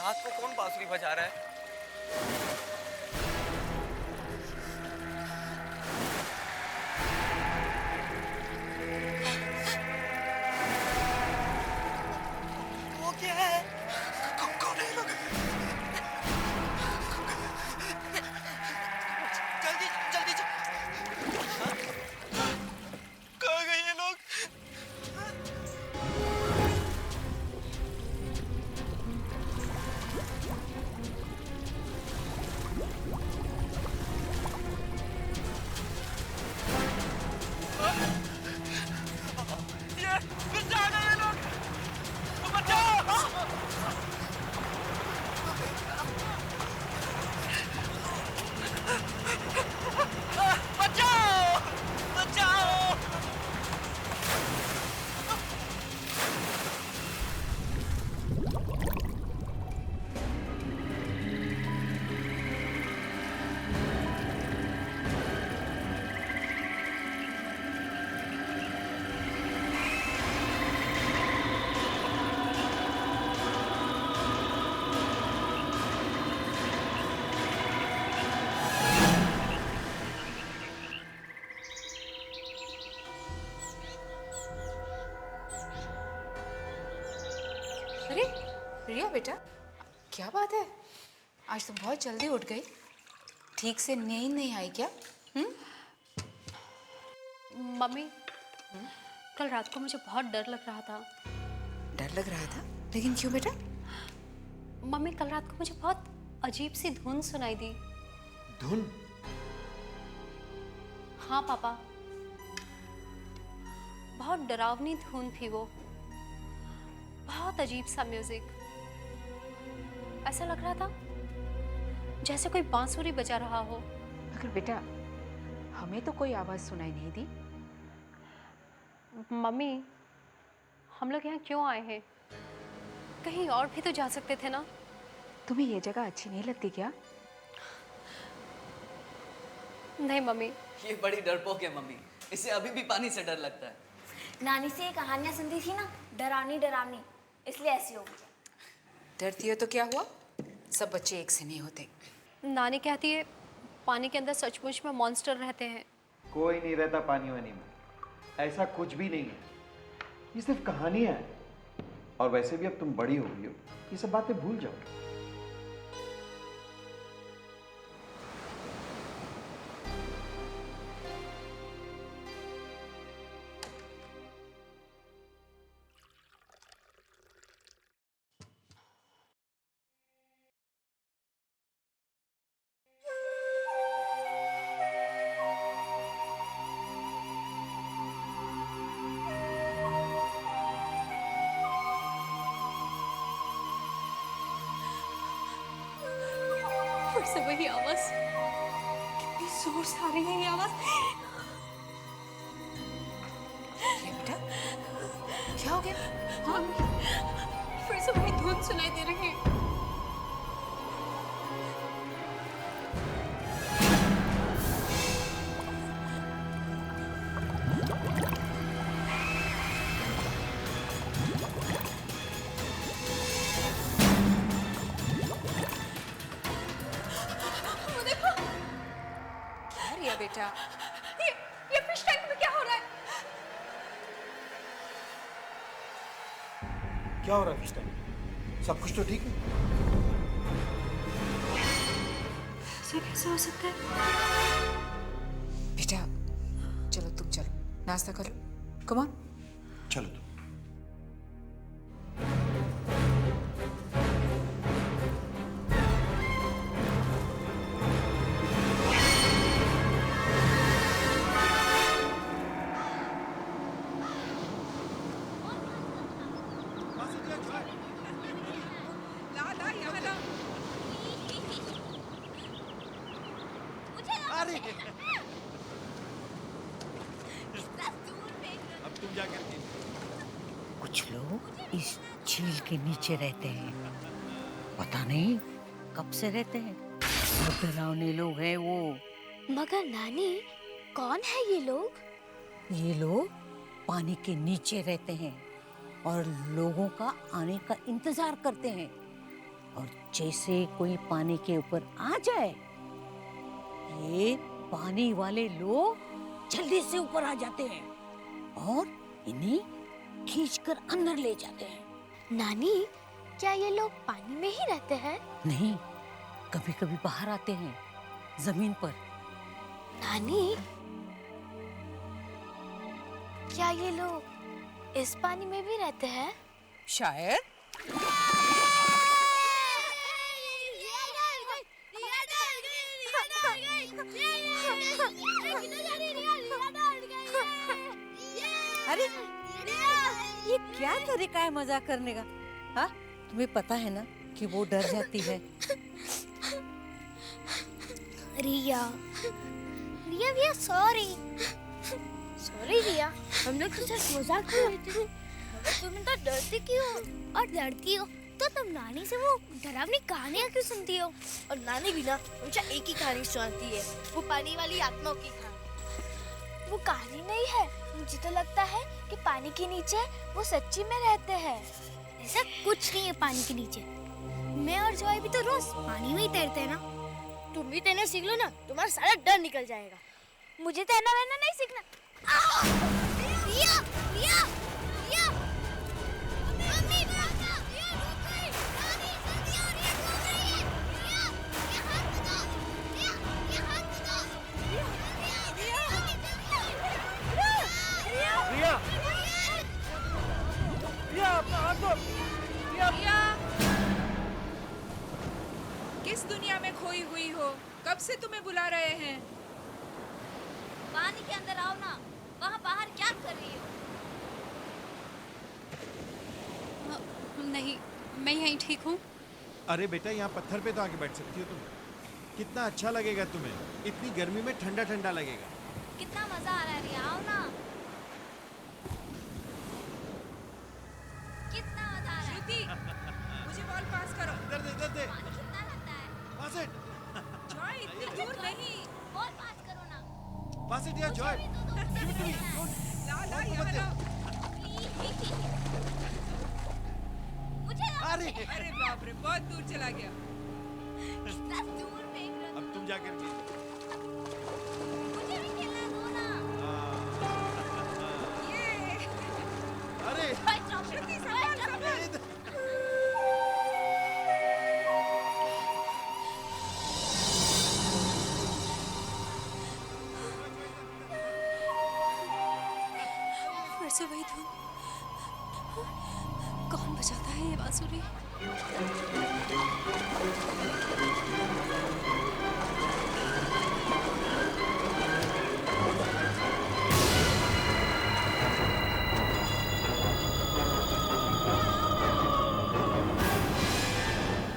रात को कौन बांसुरी बजा रहा है? वो क्या है? कौन है ये लोग? जल्दी जल्दी कहाँ गए ये लोग? ये फिर से आ गए ये लोग। बचाओ! बचाओ! बचाओ! अरे रिया बेटा, क्या बात है? आज तुम बहुत जल्दी उठ गई। ठीक से नींद नहीं आई क्या? मम्मी, कल रात को मुझे बहुत डर लग रहा था। डर लग रहा था? लेकिन क्यों बेटा? मम्मी, कल रात को मुझे बहुत अजीब सी धुन सुनाई दी। धुन? हाँ पापा, बहुत डरावनी धुन थी वो। बहुत अजीब सा म्यूजिक। ऐसा लग रहा था जैसे कोई बांसुरी बजा रहा हो। मगर बेटा, हमें तो कोई आवाज सुनाई नहीं दी। मम्मी, हम लोग यहाँ क्यों आए हैं? कहीं और भी तो जा सकते थे ना। तुम्हें ये जगह अच्छी नहीं लगती क्या? नहीं मम्मी। ये बड़ी डरपोक है मम्मी, इसे अभी भी पानी से डर लगता है। नानी से ये कहानियां सुनती थी ना, डरावनी डरावनी, इसलिए ऐसी हो गई। डरती हो तो क्या हुआ? सब बच्चे एक से नहीं होते। नानी कहती है पानी के अंदर सचमुच में मॉन्स्टर रहते हैं। कोई नहीं रहता पानी वानी में, ऐसा कुछ भी नहीं है। ये सिर्फ कहानियां हैं। और वैसे भी अब तुम बड़ी हो गई हो, ये सब बातें भूल जाओ। फिर से वही आवाज, कितनी जोर से आ रही है ये आवाज। ये बेटा, क्या हो गया? हाँ? फिर से वही धुन सुनाई दे रही है। क्या रिया बेटा? ये फिश टैंक में क्या हो रहा है? क्या हो रहा है इस टाइम? सब कुछ तो ठीक है? ये कैसे हो सकता है? बेटा चलो, तुम चलो, नाश्ता करो। Come on. चलो तुम। अरे अब तुम जा करके। कुछ लोग इस झील के नीचे रहते हैं, पता नहीं कब से रहते हैं। बहुत डरावने लोग हैं वो। मगर नानी, कौन है ये लोग? ये लोग पानी के नीचे रहते हैं और लोगों का आने का इंतजार करते हैं। और जैसे कोई पानी के ऊपर आ जाए, ये पानी वाले लोग जल्दी से ऊपर आ जाते हैं और इन्हें खींचकर अंदर ले जाते हैं। नानी, क्या ये लोग पानी में ही रहते हैं? नहीं, कभी कभी बाहर आते हैं जमीन पर। नानी, क्या ये लोग इस पानी में भी रहते हैं? शायद। अरे ये क्या तरीका है मजाक करने का? हाँ, तुम्हें पता है ना कि वो डर जाती है। रिया, रिया भैया सॉरी। सॉरी रिया, हम लोग तो सिर्फ मजाक कर रहे थे। मगर तुम इतना डरती क्यों हो? और डरती हो तो तुम नानी से वो डरावनी कहानियाँ क्यों सुनती हो? और नानी भी ना हमेशा एक ही कहानी सुनाती है, वो पानी वाली आत्माओं की कहानी। वो कहानी नहीं है, मुझे तो लगता है कि पानी के नीचे वो सच्ची में रहते हैं। ऐसा कुछ नहीं है पानी के नीचे। मैं और जॉय भी तो रोज पानी में ही तैरते हैं ना। तुम भी तैरना सीख लो ना, तुम्हारा सारा डर निकल जाएगा। मुझे तैरना वैरना नहीं सीखना। रिया, रिया, रिया। मम्मी, पापा, रिया डूब गई। नानी, जल्दी आओ, रिया डूब रही है। रिया, ये हाथ बताओ। रिया, ये हाथ बताओ। रिया, रिया, रिया, रिया, अपना हाथ दो। रिया, किस दुनिया में खोई हुई हो? कब से तुम्हें बुला रहे हैं? पानी के अंदर आओ ना। वहाँ बाहर क्या कर रही हो? नहीं, मैं यहीं ठीक हूँ। अरे बेटा, यहाँ पत्थर पे तो आके बैठ सकती हो तुम। कितना अच्छा लगेगा तुम्हें, इतनी गर्मी में ठंडा ठंडा लगेगा। कितना मजा आ रहा है रिया, आओ ना। कितना मजा आ रहा है। श्रुति, मुझे बॉल पास करो। इधर दे, इधर दे। पानी कितना लगता है? पास इट, जॉय, इतनी दूर नहीं। बॉल पास करो ना। पास इट यार Joy. Give it to me. ला ला, मत यहाँ दे। ला। मुझे अरे अरे बाप रे, बहुत दूर चला गया। कितना दूर फेंक रहे हो। अब तुम जाकर खेलो। मुझे भी खेलना दो ना। ये अरे श्रुति, संभाल, संभाल। फिर से वही धुन। कौन बजाता है ये बांसुरी?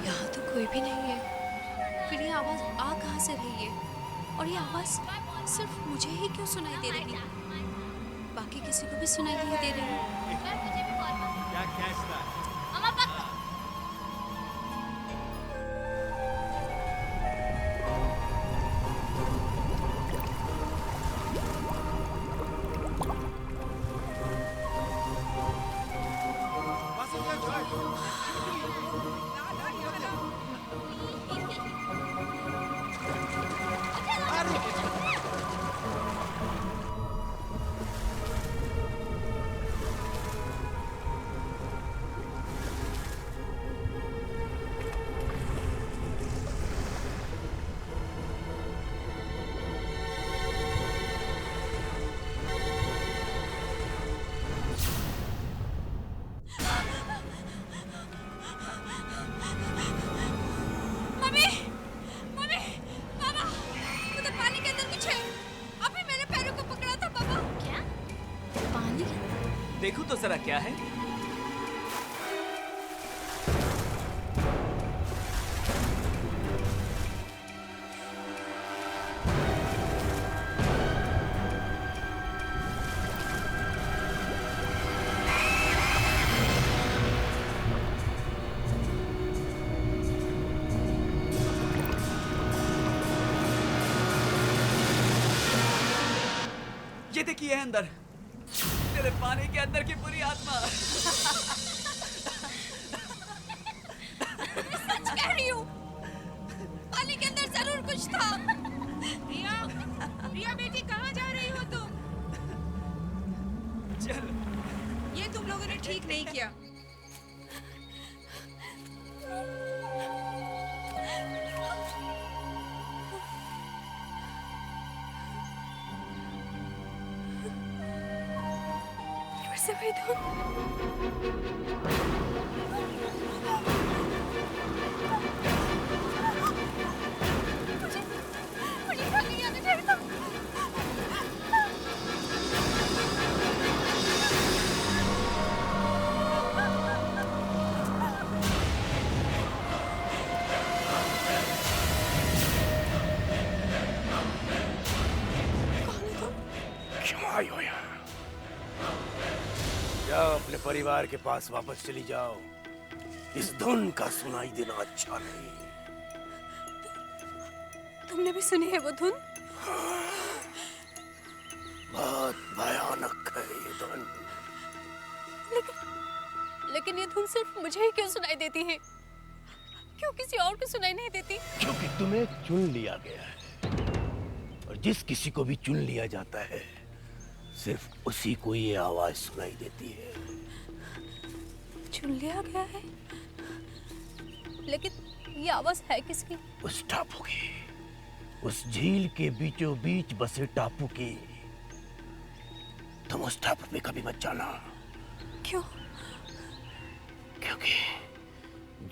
यहाँ तो कोई भी नहीं है। फिर ये आवाज आ कहाँ से रही है? और ये आवाज सिर्फ मुझे ही क्यों सुनाई दे रही है? बाकी किसी को भी सुनाई नहीं दे रही है। मुझे भी बॉल पास। क्या कैच था? मम्मा पकड़ो। पास इट यार जॉय। ला ला, यहाँ ला। मम्मी, मम्मी, पापा, उधर पानी के अंदर कुछ है। अभी मेरे पैरों को पकड़ा था पापा। क्या? पानी? देखो तो जरा क्या है। ये देखिए अंदर, तेरे पानी के अंदर की पूरी आत्मा। नहीं किया? फिर से वही धुन। मुझे घर नहीं आना चाहिए था। क्यों आई हो यहाँ? जाओ अपने परिवार के पास वापस चली जाओ। इस धुन का सुनाई देना अच्छा नहीं। तुमने भी सुनी है वो धुन? बहुत भयानक है ये धुन। लेकिन ये धुन सिर्फ मुझे ही क्यों सुनाई देती है? क्यों किसी और को सुनाई नहीं देती? क्योंकि तुम्हें चुन लिया गया है, और जिस किसी को भी चुन लिया जाता है सिर्फ उसी को ये आवाज सुनाई देती है। चुन लिया गया है, लेकिन ये आवाज है किसकी? उस टापू की, उस झील के बीचों बीच बसे टापू की। तुम उस टापू पे कभी मत जाना। क्यों? क्योंकि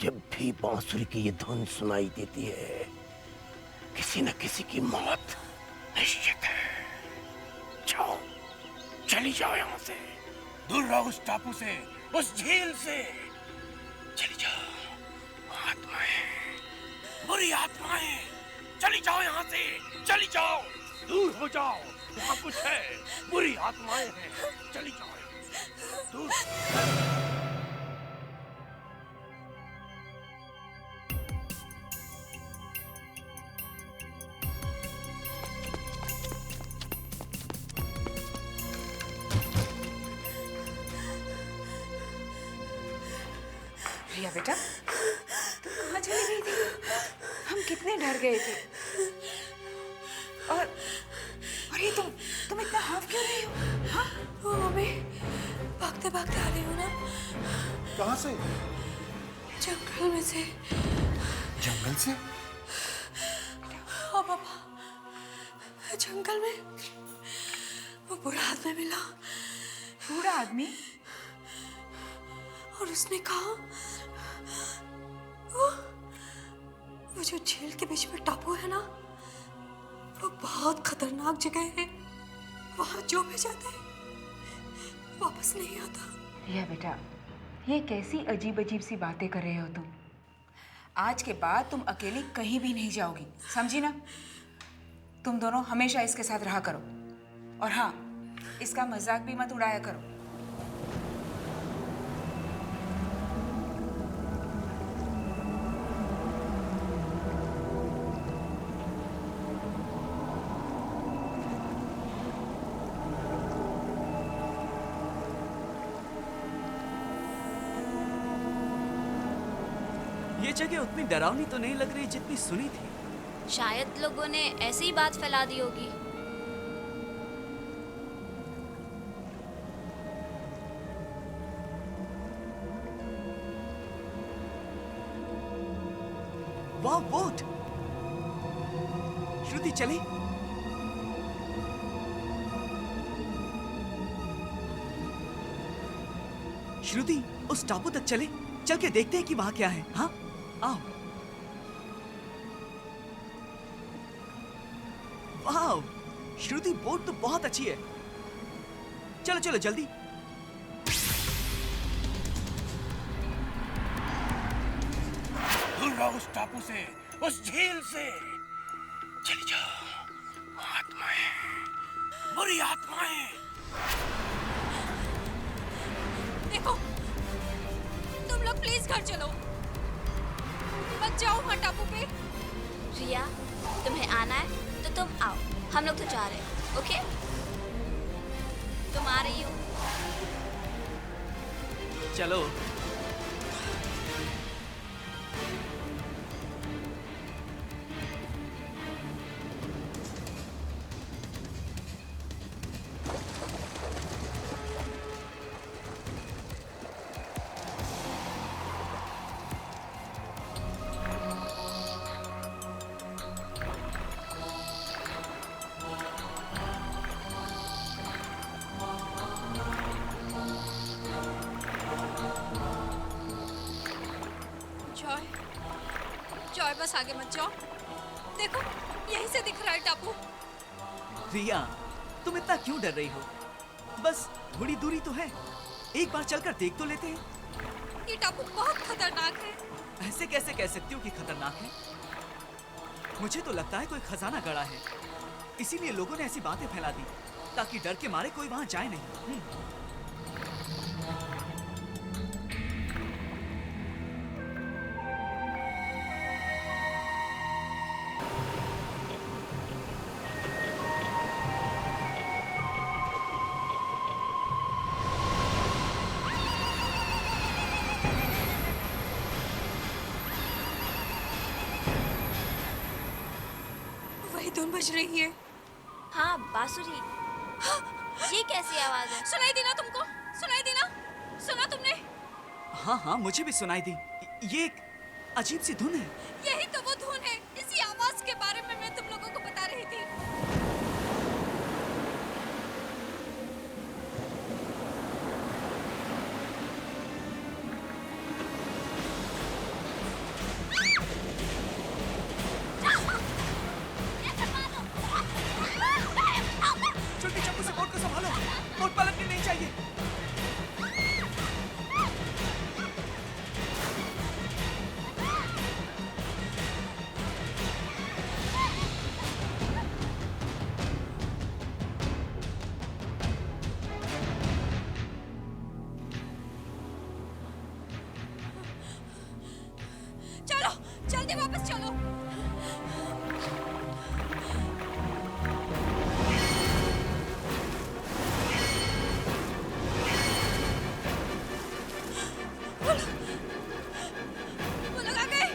जब भी बांसुरी की ये धुन सुनाई देती है, किसी न किसी की मौत निश्चित है। जाओ, चली जाओ यहाँ से, दूर रहो उस टापू से, उस झील से। चली जाओ आत्माएं, बुरी आत्माएं, चली जाओ यहाँ से, चली जाओ, दूर हो जाओ। वहाँ कुछ है, बुरी आत्माएं हैं, चली जाओ दूर। रिया बेटा, तुम कहाँ चली गई थी? हम कितने डर गए थे। और ये तुम इतना हाफ क्यों रही हो? हाँ? ओ मम्मी, भागते भागते आ रही हूँ ना। कहाँ से? जंगल में से। जंगल से? हाँ पापा, जंगल में वो बूढ़ा आदमी मिला। बूढ़ा आदमी? और उसने कहा वो जो झील के बीच में टापू है ना, वो बहुत खतरनाक जगह है। वहां जो भी जाता है वापस नहीं आता। रिया बेटा, ये कैसी अजीब अजीब सी बातें कर रहे हो तुम? आज के बाद तुम अकेली कहीं भी नहीं जाओगी, समझी ना? तुम दोनों हमेशा इसके साथ रहा करो। और हाँ, इसका मजाक भी मत उड़ाया करो। ये जगह उतनी डरावनी तो नहीं लग रही जितनी सुनी थी। शायद लोगों ने ऐसी ही बात फैला दी होगी। वाह, बोट! श्रुति चली? श्रुति, उस टापू तक चले? चल के देखते हैं कि वहां क्या है। हाँ, आओ। वाह, श्रुति, बोट तो बहुत अच्छी है। चलो चलो जल्दी। दूर रहो उस टापू से, उस झील से। चली जाओ आत्माएं, बुरी आत्माएं। देखो, तुम लोग प्लीज घर चलो, मत जाओ वहाँ टापू पे। रिया, तुम्हें आना है तो तुम आओ, हम लोग तो जा रहे हैं। ओके, तुम आ रही हो? चलो। जॉय, जॉय बस आगे मत जाओ। देखो यहीं से दिख रहा है टापू। रिया, तुम इतना क्यों डर रही हो? बस थोड़ी दूरी तो है, एक बार चलकर देख तो लेते हैं। ये टापू बहुत खतरनाक है। ऐसे कैसे कह सकती हो कि खतरनाक है? मुझे तो लगता है कोई खजाना गड़ा है, इसीलिए लोगों ने ऐसी बातें फैला दी ताकि डर के मारे कोई वहां जाए नहीं। वही धुन बज रही है। हाँ बांसुरी। ये कैसी आवाज है? सुनाई दी ना तुमको? सुनाई दी ना? सुना तुमने? हाँ हाँ, मुझे भी सुनाई दी। ये एक अजीब सी धुन है। यही तो वो धुन है। इसी आवाज के बारे में मैं तुम लोगों को बता रही थी। छोटी चप्पू से बोट को संभालो, बोट पलटनी नहीं चाहिए। चलो जल्दी वापस चलो। वो लोग आ गए।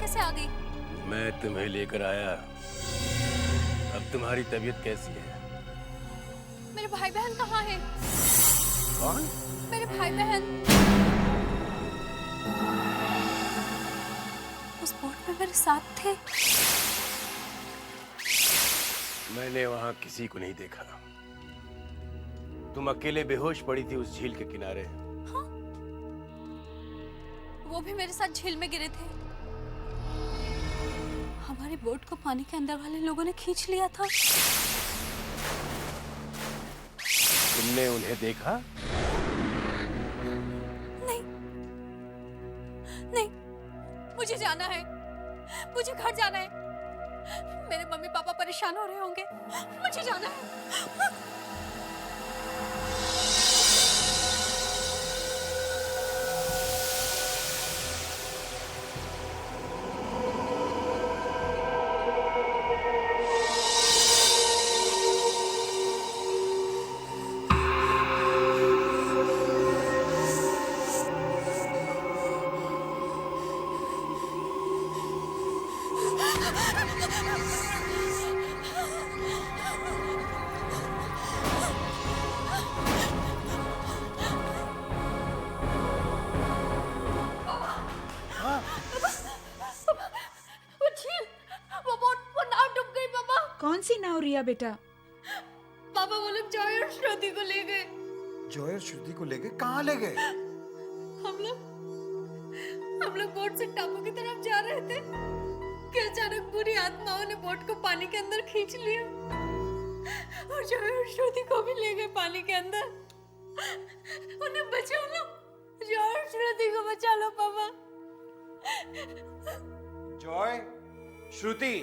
कैसे आ गई? मैं तुम्हें लेकर आया। अब तुम्हारी तबीयत कैसी है? मेरे भाई बहन कहाँ हैं? कौन? मेरे भाई बहन उस बोट में मेरे साथ थे। मैंने वहां किसी को नहीं देखा। तुम अकेले बेहोश पड़ी थी उस झील के किनारे। हाँ? वो भी मेरे साथ झील में गिरे थे। हमारी बोट को पानी के अंदर वाले लोगों ने खींच लिया था। तुमने उन्हें देखा? नहीं, नहीं, मुझे जाना है, मुझे घर जाना है। मेरे मम्मी पापा परेशान हो रहे होंगे, मुझे जाना है। कौन सी नाव रिया बेटा? पापा वो लोग जॉय और श्रुति को ले गए। जॉय और श्रुति को ले गए? कहाँ ले गए? हम लोग बोट से टापू की तरफ जा रहे थे कि अचानक बुरी आत्माओं ने बोट को पानी के अंदर खींच लिया और जॉय और श्रुति को भी ले गए पानी के अंदर। उन्हें बचा लो, जॉय और श्रुति को बचा लो पापा। जॉय, श्रुति।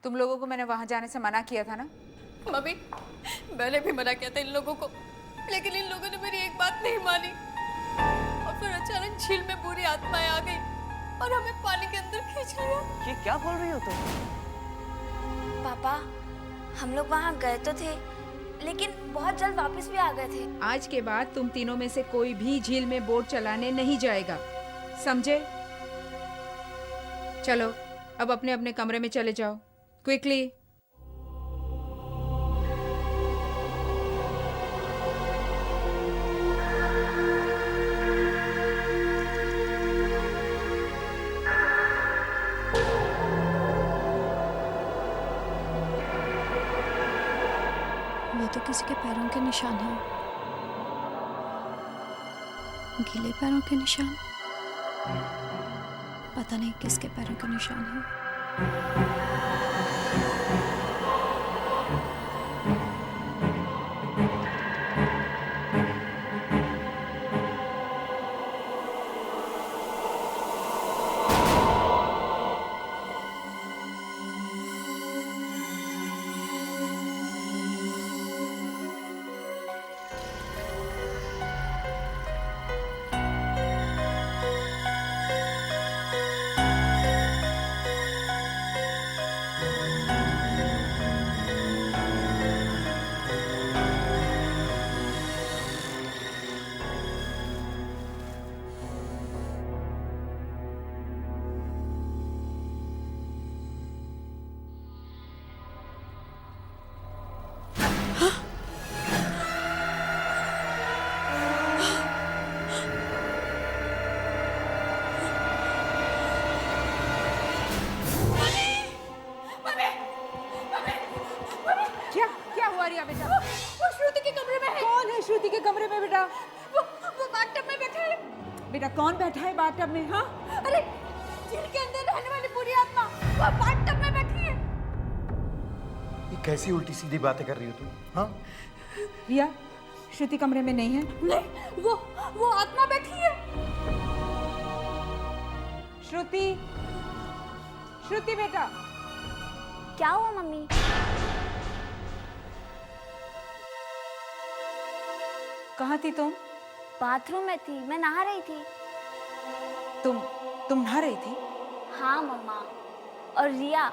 तुम लोगों को मैंने वहां जाने से मना किया था ना? मम्मी, मैंने भी मना किया था इन लोगों को, लेकिन इन लोगों ने मेरी एक बात नहीं मानी और फिर अचानक झील में बुरी आत्माएं आ गई और हमें पानी के अंदर खींच लिया। ये क्या बोल रही हो तुम? पापा, हम लोग वहाँ गए तो थे, लेकिन बहुत जल्द वापस भी आ गए थे। आज के बाद तुम तीनों में से कोई भी झील में बोट चलाने नहीं जाएगा, समझे? चलो अब अपने अपने कमरे में चले जाओ, क्विकली। वो तो किसी के पैरों के निशान हैं, गीले पैरों के निशान। पता नहीं किसके पैरों के निशान हैं। वो श्रुति के कमरे में है। कौन है श्रुति के कमरे में बेटा? वो बाथटब में बैठा है। बेटा कौन बैठा है बाथटब में? हाँ, अरे झील के अंदर रहने वाली बुरी आत्मा वो बाथटब में बैठी है। ये कैसी उल्टी सीधी बातें कर रही हो तुम? हाँ, रिया, श्रुति कमरे में नहीं है। नहीं, वो आत्मा बैठी है। श्रुति, श्रुति बेटा। क्या हुआ मम्मी? कहाँ थी तुम? बाथरूम में थी, मैं नहा रही थी। तुम नहा रही थी? हाँ मम्मा। और रिया,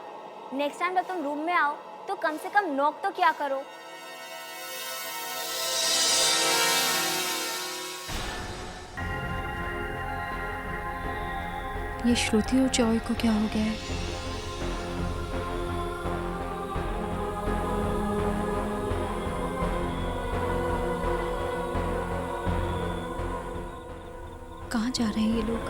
नेक्स्ट टाइम जब तुम रूम में आओ तो कम से कम नॉक तो क्या करो। ये श्रुति और जॉय को क्या हो गया है? कहाँ जा रहे हैं ये लोग?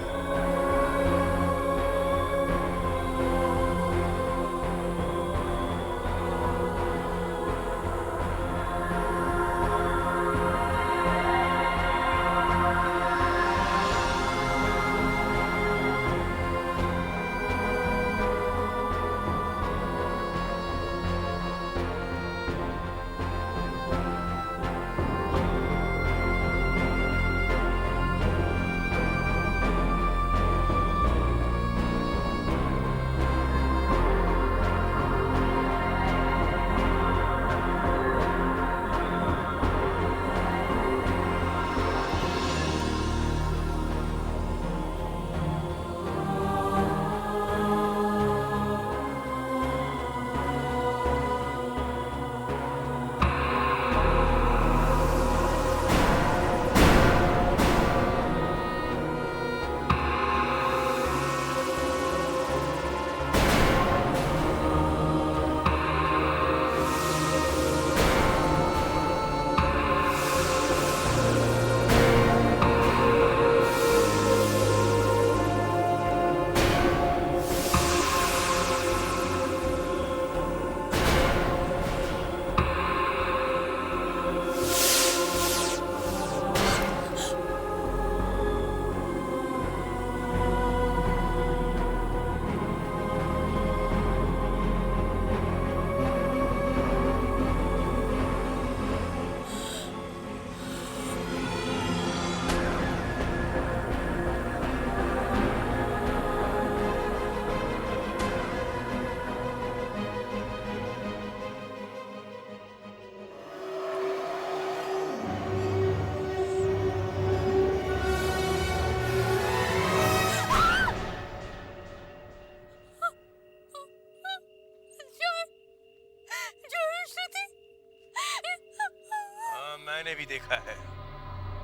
मैंने भी देखा है,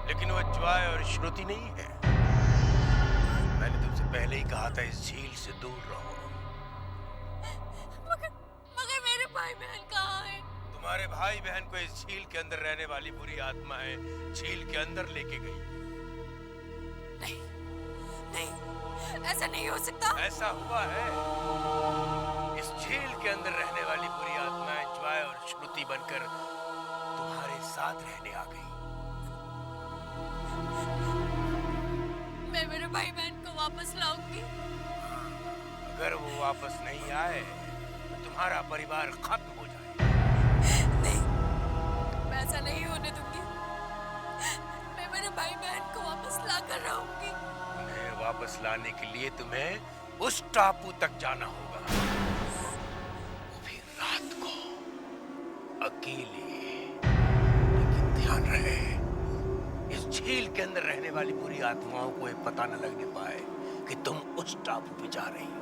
लेकिन वो जॉय और श्रुति नहीं है। मैंने तुमसे पहले ही कहा था इस झील से दूर रहो। मगर मेरे भाई बहन कहाँ हैं? तुम्हारे भाई बहन को इस झील के अंदर रहने वाली बुरी आत्मा है झील के अंदर लेके गई। नहीं, नहीं, ऐसा नहीं हो सकता। ऐसा हुआ है। इस झील के अंदर रहने वाली बुरी आत्मा जॉय और श्रुति बनकर तुम्हारे साथ रहने आ गई। मैं मेरे भाई बहन को वापस लाऊंगी। अगर वो वापस नहीं आए तो तुम्हारा परिवार खत्म हो जाए। नहीं, मैं ऐसा नहीं होने दूंगी। मैं मेरे भाई बहन को वापस ला कर रहूंगी। उन्हें वापस लाने के लिए तुम्हें उस टापू तक जाना होगा, वो भी रात को, अकेले। लेकिन ध्यान रहे, इस झील के अंदर रहने वाली बुरी आत्माओं को ये पता न लगने पाए कि तुम उस टापू पे जा रही हो।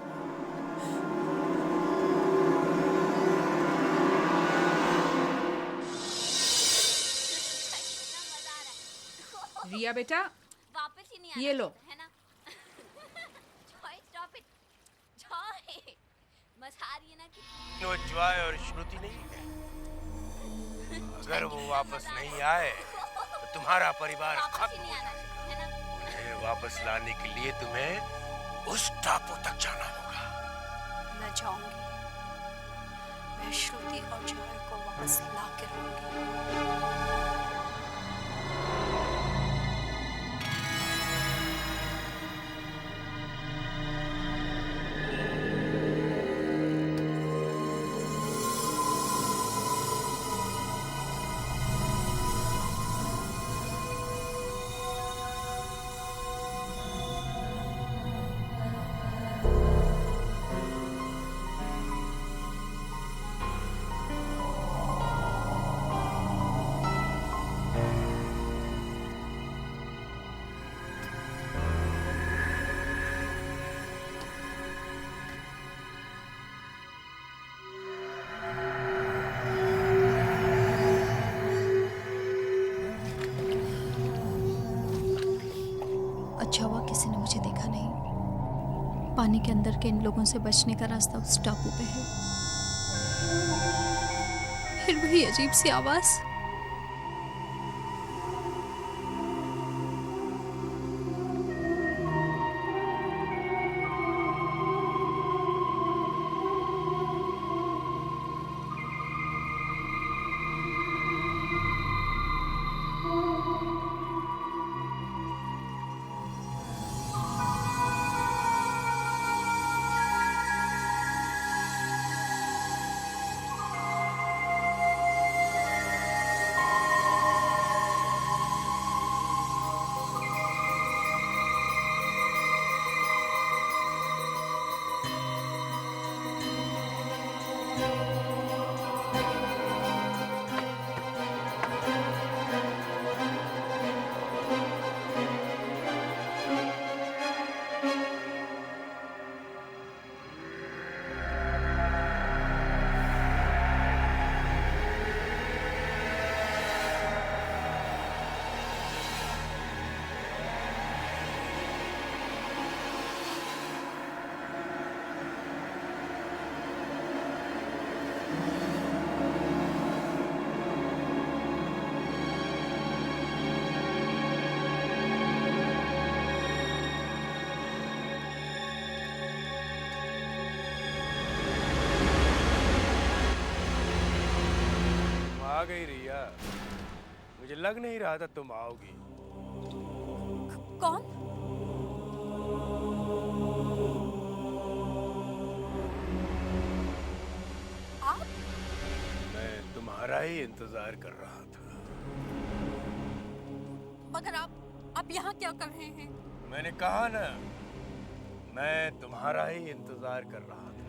रिया बेटा, वापस ही नहीं ये लो। है ना? Joy, stop it. जॉय, मजा आ रही है ना कि वो जॉय और श्रुति नहीं है। अगर वो वापस नहीं आए तो तुम्हारा परिवार वापस ही खत्म नहीं हो आना जाएगा। है ना? उन्हें वापस लाने के लिए तुम्हें उस टापू तक जाना होगा। मैं जाऊंगी। मैं श्रुति और जॉय को वापस ला के रहूंगी। अच्छा हुआ किसी ने मुझे देखा नहीं। पानी के अंदर के इन लोगों से बचने का रास्ता उस टापू पे है। फिर वही अजीब सी आवाज। आ गई रिया, मुझे लग नहीं रहा था तुम आओगी। कौन? आप? मैं तुम्हारा ही इंतजार कर रहा था। मगर आप यहाँ क्या कर रहे हैं? मैंने कहा ना, मैं तुम्हारा ही इंतजार कर रहा था।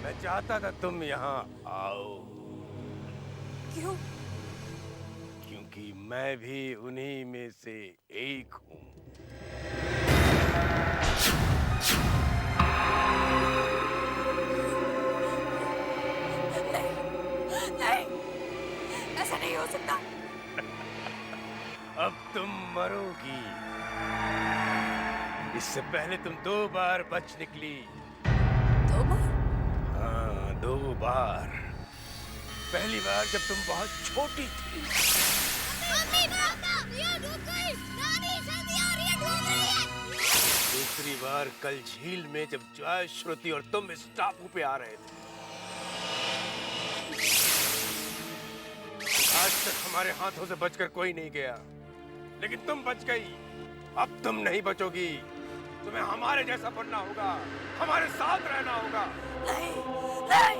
मैं चाहता था तुम यहाँ आओ। क्यों? क्योंकि मैं भी उन्हीं में से एक हूँ। नहीं, ऐसा नहीं हो सकता। अब तुम मरोगी। इससे पहले तुम 2 बार बच निकली। 2 बार? हाँ, 2 बार। पहली बार जब तुम बहुत छोटी थी। मम्मी पापा, ये डूब गई। नानी जल्दी आ रही है, डूब रही है। दूसरी बार कल झील में जब जय, श्रुति और तुम इस टापू पे आ रहे थे। आज तक हमारे हाथों से बचकर कोई नहीं गया, लेकिन तुम बच गई। अब तुम नहीं बचोगी। तुम्हें हमारे जैसा बनना होगा, हमारे साथ रहना होगा। नहीं, नहीं,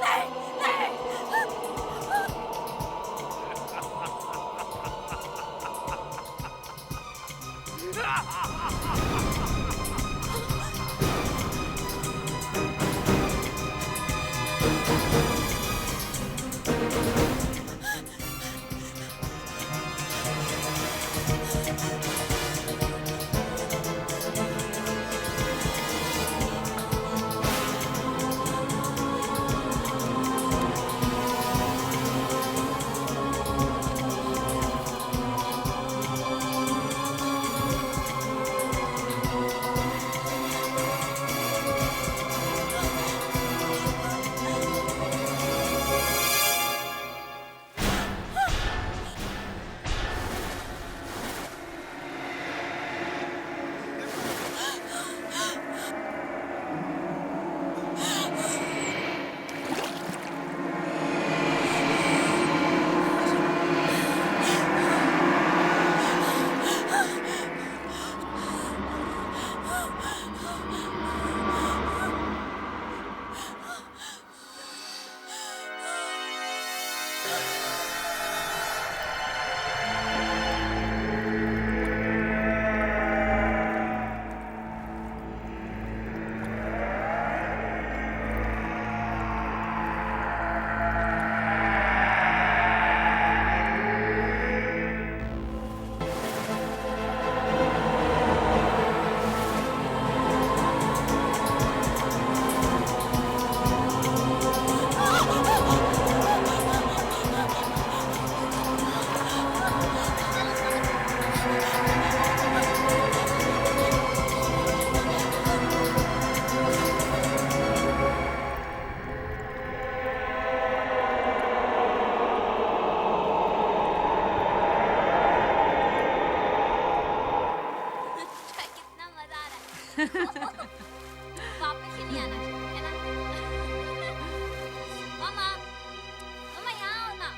नहीं, नहीं। वापस ही नहीं आना चाहिए, है ना? मामा, मामा यहाँ आओ ना।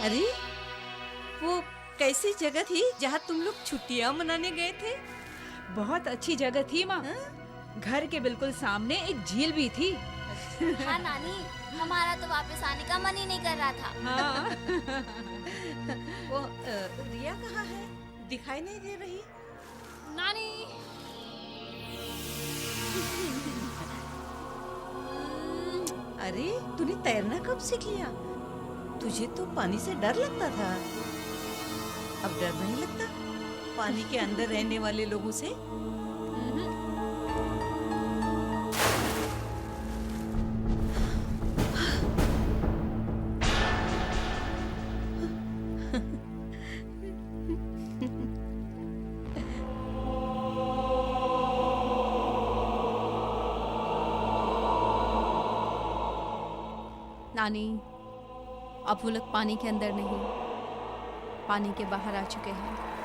अरे वो कैसी जगह थी जहाँ तुम लोग छुट्टियाँ मनाने गए थे? बहुत अच्छी जगह थी माँ। घर के बिल्कुल सामने एक झील भी थी। हाँ नानी, हमारा तो वापस आने का मन ही नहीं कर रहा था। हाँ। वो रिया कहाँ है? दिखाई नहीं दे रही। नानी, अरे तूने तैरना कब सीख लिया? तुझे तो पानी से डर लगता था, अब डर नहीं लगता पानी के अंदर रहने वाले लोगों से? नानी, अब वो लोग पानी के अंदर नहीं, पानी के बाहर आ चुके हैं।